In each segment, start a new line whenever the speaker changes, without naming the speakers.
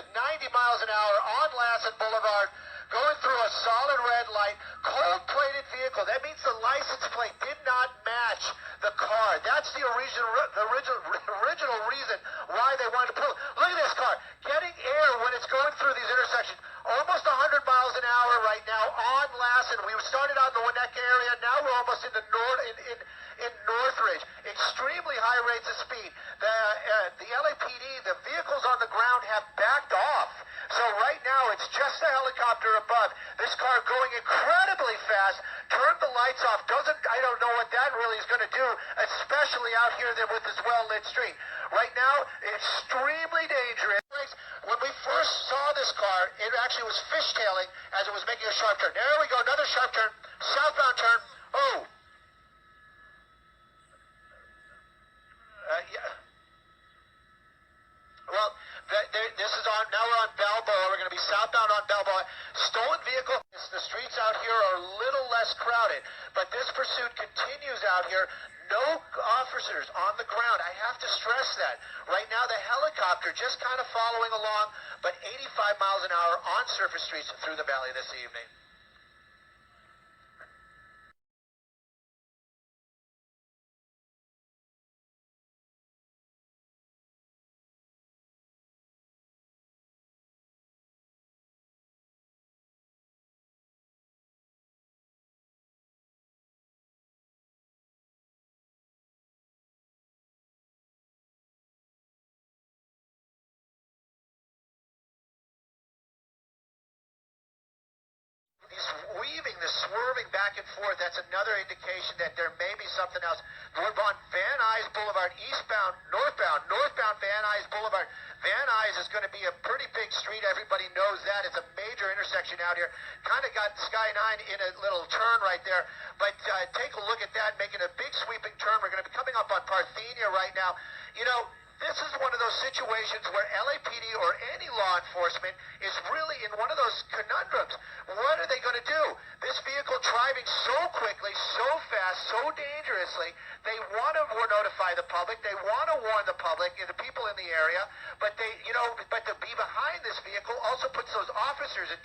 90 miles an hour on Lassen Boulevard, going through a solid red light, cold-plated vehicle. That means the license plate did not match the car. That's the original reason why they wanted to pull. Look at this car, getting air when it's going through these intersections. Almost 100 miles an hour right now on Lassen. We started out in the Winnetka area. Now we're almost in Northridge. Extremely high rates of speed. The LAPD, the vehicles on the ground have backed off. So right now it's just the helicopter above. This car going incredibly fast. Turned the lights off. I don't know what that really is going to do, especially out here with this well-lit street. Right now, extremely dangerous. When we first saw this car, it actually was fishtailing as it was making a sharp turn. There we go, another sharp turn, southbound turn. Oh. Yeah. Well, this is on, now we're on Balboa. We're going to be southbound on Balboa. Stolen vehicle. The streets out here are a little less crowded, but this pursuit continues out here. No officers on the ground. I have to stress that. Right now, the helicopter just kind of following along, but 85 miles an hour on surface streets through the valley this evening. Weaving, the swerving back and forth, that's another indication that there may be something else. We're on Van Nuys Boulevard, eastbound, northbound Van Nuys Boulevard. Van Nuys is going to be a pretty big street. Everybody knows that. It's a major intersection out here. Kind of got Sky 9 in a little turn right there. But take a look at that, making a big sweeping turn. We're going to be coming up on Parthenia right now. You know, this is one of those situations where LAPD or any law enforcement is really in one of those conundrums. What are they going to do? This vehicle driving so quickly, so fast, so dangerously, they want to notify the public, they want to warn the public and the people in the area, but but to be behind this vehicle also puts those officers in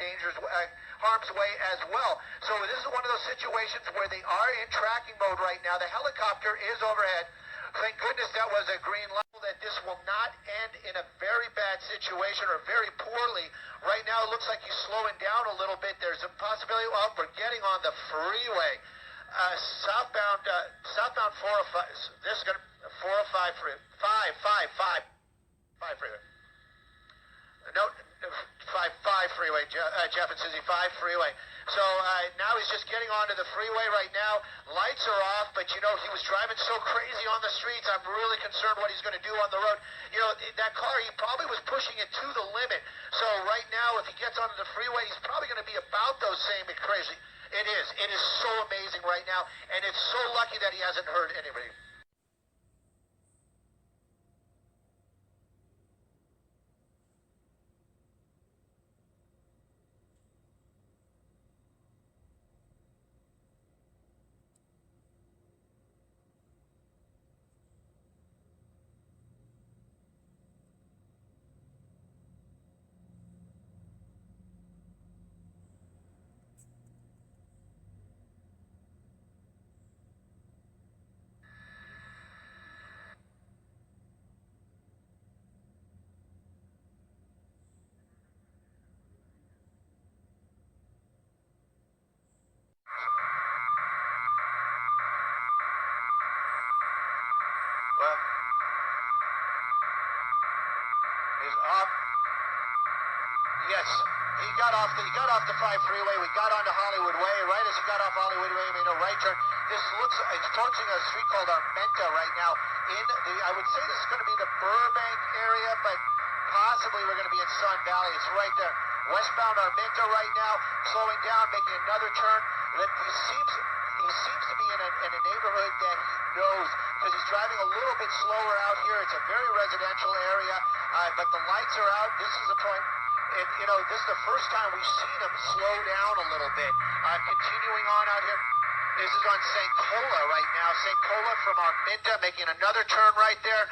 harm's way as well. So this is one of those situations where they are in tracking mode right now. The helicopter is overhead. Thank goodness that was a green light, that this will not end in a very bad situation or very poorly. Right now it looks like he's slowing down a little bit. There's a possibility, well, we're getting on the freeway. Southbound 405, this is going to, 405 freeway, 5 freeway. No, 5 freeway, Jeff and Susie, 5 freeway. So now he's just getting onto the freeway right now. Lights are off, but you know, he was driving so crazy on the streets. I'm really concerned what he's going to do on the road. You know, that car, he probably was pushing it to the limit. So right now, if he gets onto the freeway, he's probably going to be about those same crazy. It is so amazing right now, and it's so lucky that he hasn't hurt anybody. Well, he's off. Yes, he got off the 5 freeway. We got onto Hollywood Way. Right as he got off Hollywood Way, he made a right turn. This looks, it's approaching a street called Armenta right now. I would say this is going to be the Burbank area, but possibly we're going to be in Sun Valley. It's right there. Westbound Armenta right now, slowing down, making another turn. He seems to be in a neighborhood that he knows, because he's driving a little bit slower out here. It's a very residential area, but the lights are out. This is the point. And, you know, this is the first time we've seen him slow down a little bit. Continuing on out here. This is on St. Cola right now. St. Cola from Armenta making another turn right there.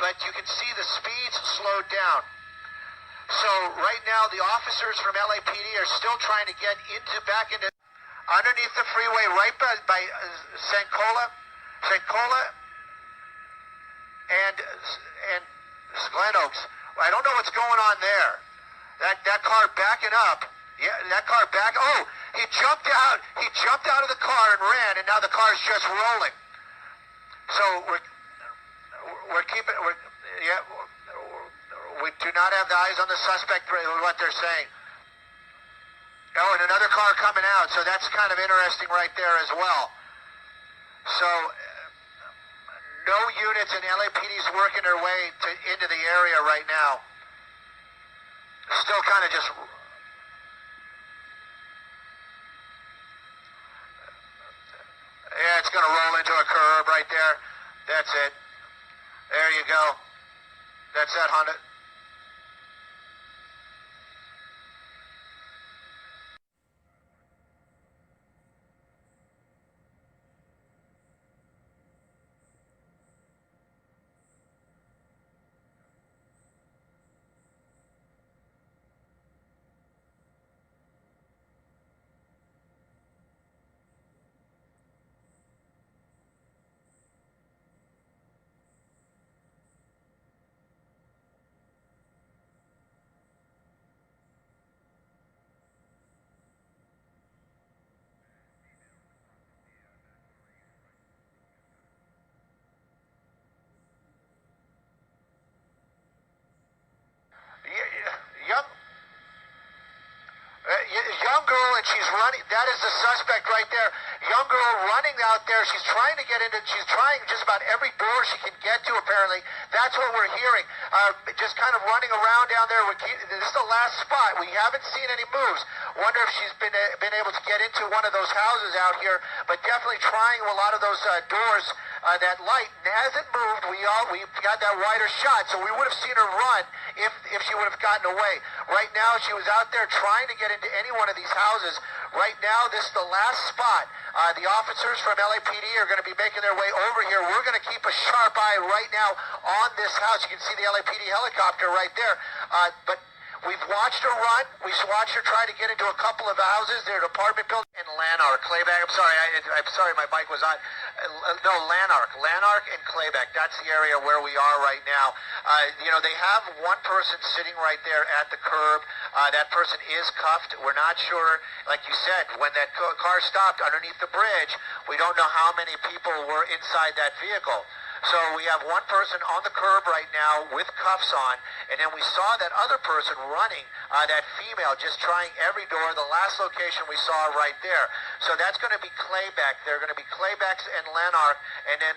But you can see the speeds slowed down. So right now, the officers from LAPD are still trying to get back into underneath the freeway, right by Sankola and Glen Oaks. I don't know what's going on there. That car backing up. Yeah, that car back. Oh, he jumped out. He jumped out of the car and ran, and now the car's just rolling. So we do not have the eyes on the suspect. What they're saying. Oh, and another car coming out. So that's kind of interesting right there as well. So no units in LAPD's working their way into the area right now. Still kind of just. Yeah, it's going to roll into a curb right there. That's it. There you go. That's that Honda. Young girl, and she's running. That is the suspect right there. Young girl running out there. She's trying to get into. She's trying just about every door she can get to. Apparently, that's what we're hearing. Just kind of running around down there. This is the last spot. We haven't seen any moves. Wonder if she's been able to get into one of those houses out here. But definitely trying a lot of those doors. That light hasn't moved. We got that wider shot, so we would have seen her run if she would have gotten away. Right now, she was out there trying to get into any one of these houses. Right now, this is the last spot. The officers from LAPD are going to be making their way over here. We're going to keep a sharp eye right now on this house. You can see the LAPD helicopter right there. But we've watched her run. We've watched her try to get into a couple of houses. They're apartment buildings in Lanark, Clayback. I'm sorry, my bike was on. No, Lanark and Clayback. That's the area where we are right now. They have one person sitting right there at the curb. That person is cuffed. We're not sure, like you said, when that car stopped underneath the bridge, we don't know how many people were inside that vehicle. So we have one person on the curb right now with cuffs on, and then we saw that other person running, that female, just trying every door. The last location we saw right there. So that's going to be Clayback. They're going to be Claybacks and Lanark, and then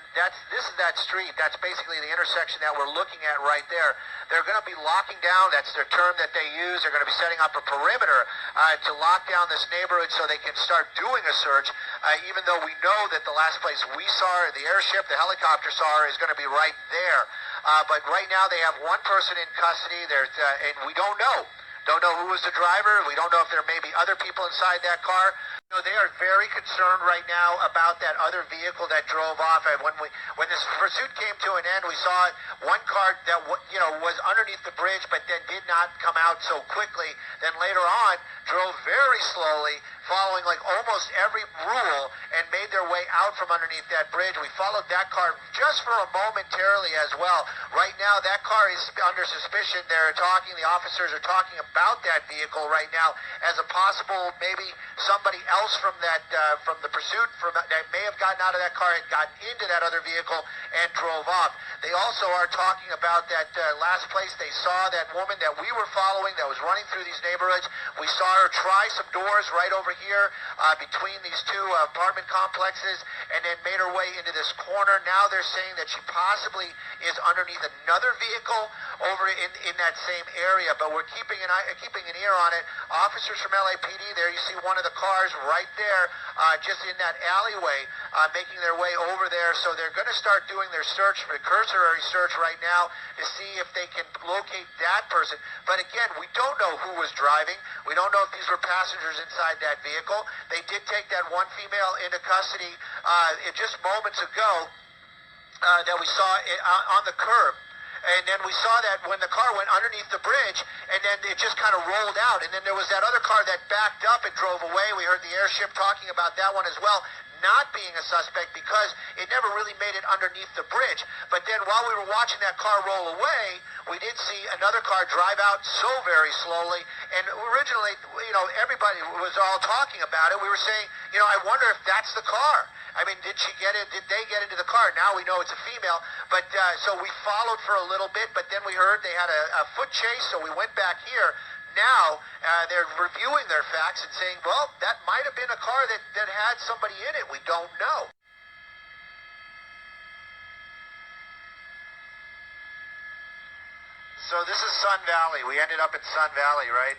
this is that street. That's basically the intersection that we're looking at right there. They're going to be locking down. That's their term that they use. They're going to be setting up a perimeter to lock down this neighborhood so they can start doing a search, even though we know that the last place we saw her, the airship, the helicopter saw her, is going to be right there. But right now they have one person in custody. And we don't know. Don't know who was the driver. We don't know if there may be other people inside that car. They are very concerned right now about that other vehicle that drove off. And when this pursuit came to an end, we saw one car that was underneath the bridge, but then did not come out so quickly. Then later on, drove very slowly, following like almost every rule, and made their way out from underneath that bridge. We followed that car just for a momentarily as well. Right now, that car is under suspicion. The officers are talking about that vehicle right now as a possible, maybe somebody else from the pursuit that may have gotten out of that car and gotten into that other vehicle and drove off. They also are talking about that last place they saw that woman that we were following that was running through these neighborhoods. We saw her try some doors right over here between these two apartment complexes, and then made her way into this corner. Now they're saying that she possibly is underneath another vehicle over in that same area, but we're keeping an ear on it. Officers from LAPD there, you see one of the cars right there, just in that alleyway, making their way over there. So they're going to start doing their search, cursory search right now, to see if they can locate that person. But again, we don't know who was driving. We don't know if these were passengers inside that vehicle. They did take that one female into custody just moments ago that we saw on the curb. And then we saw that when the car went underneath the bridge, and then it just kind of rolled out. And then there was that other car that backed up and drove away. We heard the airship talking about that one as well, not being a suspect because it never really made it underneath the bridge. But then while we were watching that car roll away, we did see another car drive out so very slowly. And originally, everybody was all talking about it. We were saying, I wonder if that's the car. I mean, did she get it? Did they get into the car? Now we know it's a female. But so we followed for a little bit, but then we heard they had a foot chase, so we went back here. Now they're reviewing their facts and saying, well, that might have been a car that had somebody in it. We don't know. So this is Sun Valley. We ended up in Sun Valley, right?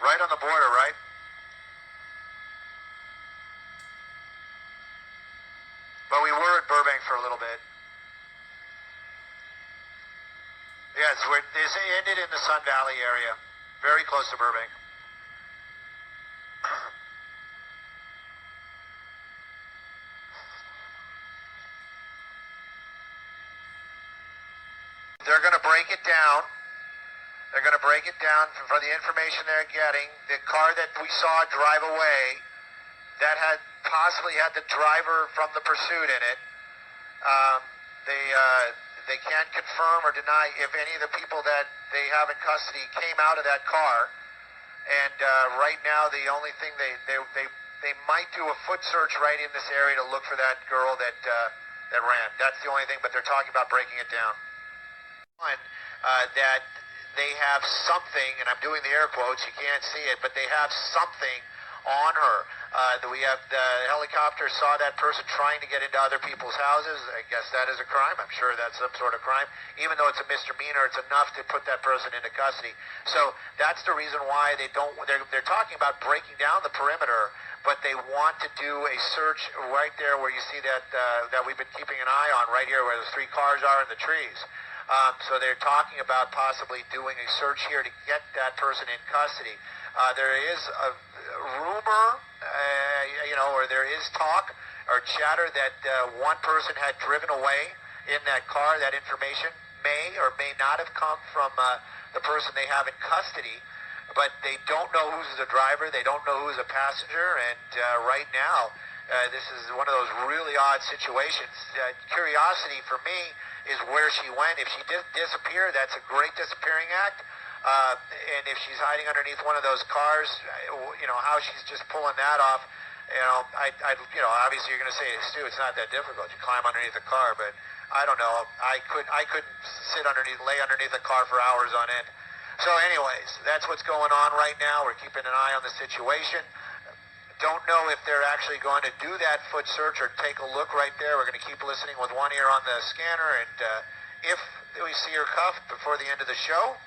Right on the border, right? But we were at Burbank for a little bit. Yes, this ended in the Sun Valley area, very close to Burbank. They're going to break it down. They're going to break it down for the information they're getting. The car that we saw drive away, that had possibly had the driver from the pursuit in it. They can't confirm or deny if any of the people that they have in custody came out of that car. And right now, the only thing they might do a foot search right in this area to look for that girl that ran. That's the only thing. But they're talking about breaking it down. That they have something, and I'm doing the air quotes, you can't see it, but they have something on her. We have the helicopter saw that person trying to get into other people's houses. I guess that is a crime. I'm sure that's some sort of crime. Even though it's a misdemeanor, it's enough to put that person into custody. So that's the reason why they're talking about breaking down the perimeter, but they want to do a search right there where you see that we've been keeping an eye on, right here where the 3 cars are in the trees. So they're talking about possibly doing a search here to get that person in custody. There is a rumor, or there is talk or chatter that one person had driven away in that car. That information may or may not have come from the person they have in custody, but they don't know who's the driver. They don't know who's a passenger, and right now, this is one of those really odd situations. Curiosity for me is where she went. If she did disappear, that's a great disappearing act. And if she's hiding underneath one of those cars, how she's just pulling that off, obviously you're going to say, Stu, it's not that difficult. You climb underneath a car, but I don't know. I couldn't lay underneath a car for hours on end. So anyways, that's what's going on right now. We're keeping an eye on the situation. Don't know if they're actually going to do that foot search or take a look right there. We're going to keep listening with one ear on the scanner, and if we see her cuffed before the end of the show,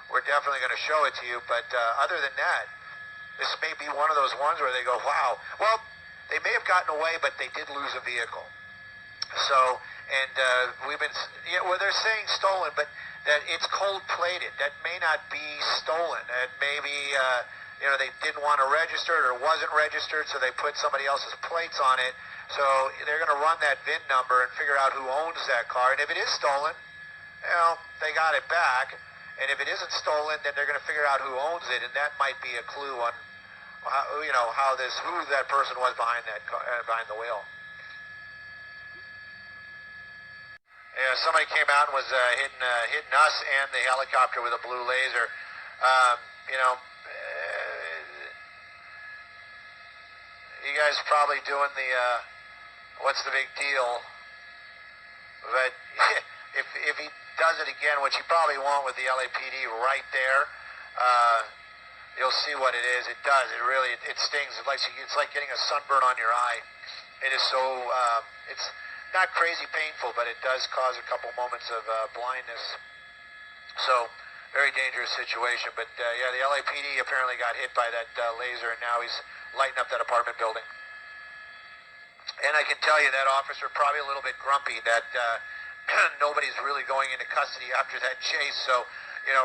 we're definitely going to show it to you. But other than that, this may be one of those ones where they go, wow. Well, they may have gotten away, but they did lose a vehicle. So, and they're saying stolen, but that it's cold-plated. That may not be stolen. It may be, they didn't want to register it or wasn't registered, so they put somebody else's plates on it. So they're going to run that VIN number and figure out who owns that car. And if it is stolen, they got it back. And if it isn't stolen, then they're going to figure out who owns it, and that might be a clue on who that person was behind that car, behind the wheel. Yeah, somebody came out and was hitting us and the helicopter with a blue laser. You guys probably doing the what's the big deal? But if he does it again, which he probably won't with the LAPD right there, you'll see what it is. It does. It stings. It's like getting a sunburn on your eye. It is so. It's not crazy painful, but it does cause a couple moments of blindness. So very dangerous situation. But yeah, the LAPD apparently got hit by that laser, and now he's lighting up that apartment building. And I can tell you that officer probably a little bit grumpy that nobody's really going into custody after that chase. So,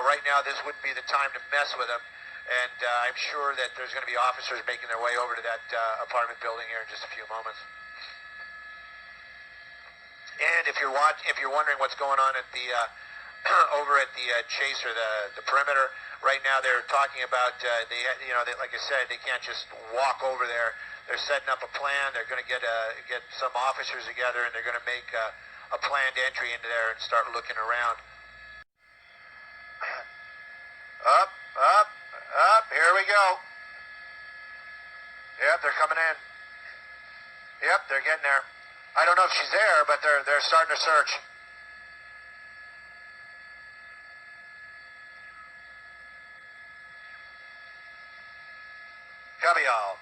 right now this wouldn't be the time to mess with him. And I'm sure that there's going to be officers making their way over to that apartment building here in just a few moments. And if you're wondering what's going on at the over at the Chase or the perimeter right now, they're talking about like I said, they can't just walk over there. They're setting up a plan. They're going to get some officers together, and they're going to make a planned entry into there and start looking around. Up. Here we go. Yep, they're coming in. Yep, they're getting there. I don't know if she's there, but they're starting to search. Cover y'all.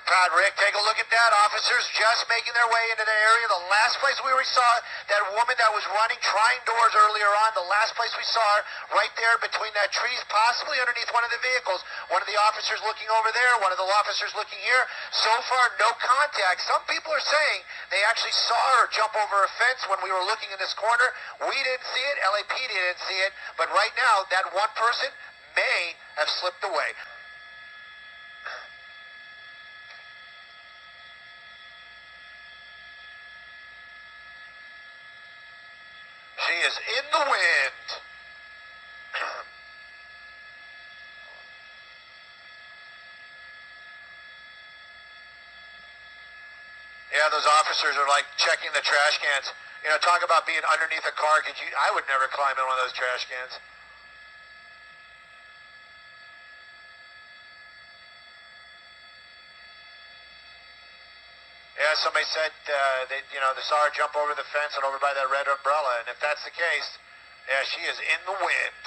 Proud Rick, take a look at that. Officers just making their way into the area. The last place we saw that woman that was running, trying doors earlier on, the last place we saw her, right there between that trees, possibly underneath one of the vehicles. One of the officers looking over there, one of the officers looking here. So far, no contact. Some people are saying they actually saw her jump over a fence when we were looking in this corner. We didn't see it. LAPD didn't see it. But right now, that one person may have slipped away. She is in the wind. Yeah, those officers are like checking the trash cans. You know, talk about being underneath a car. I would never climb in one of those trash cans. Yeah, somebody said they saw her jump over the fence and over by that red umbrella, and if that's the case, yeah, she is in the wind.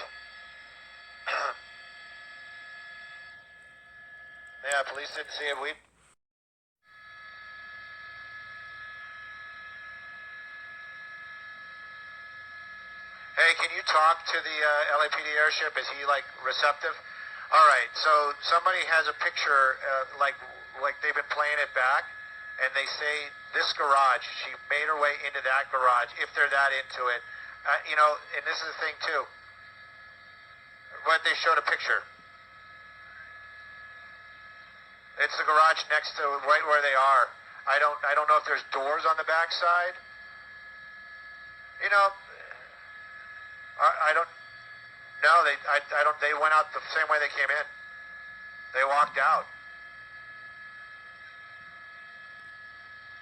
Yeah, police didn't see it. Hey, can you talk to the LAPD airship? Is he like receptive? All right, so somebody has a picture like they've been playing it back. And they say this garage, she made her way into that garage, if they're that into it. And this is the thing too. But they showed a picture. It's the garage next to right where they are. I don't know if there's doors on the backside. You know, I don't. No, I don't. They went out the same way they came in. They walked out.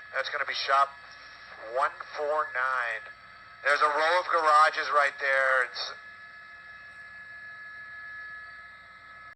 That's going to be shop 149. There's a row of garages right there. It's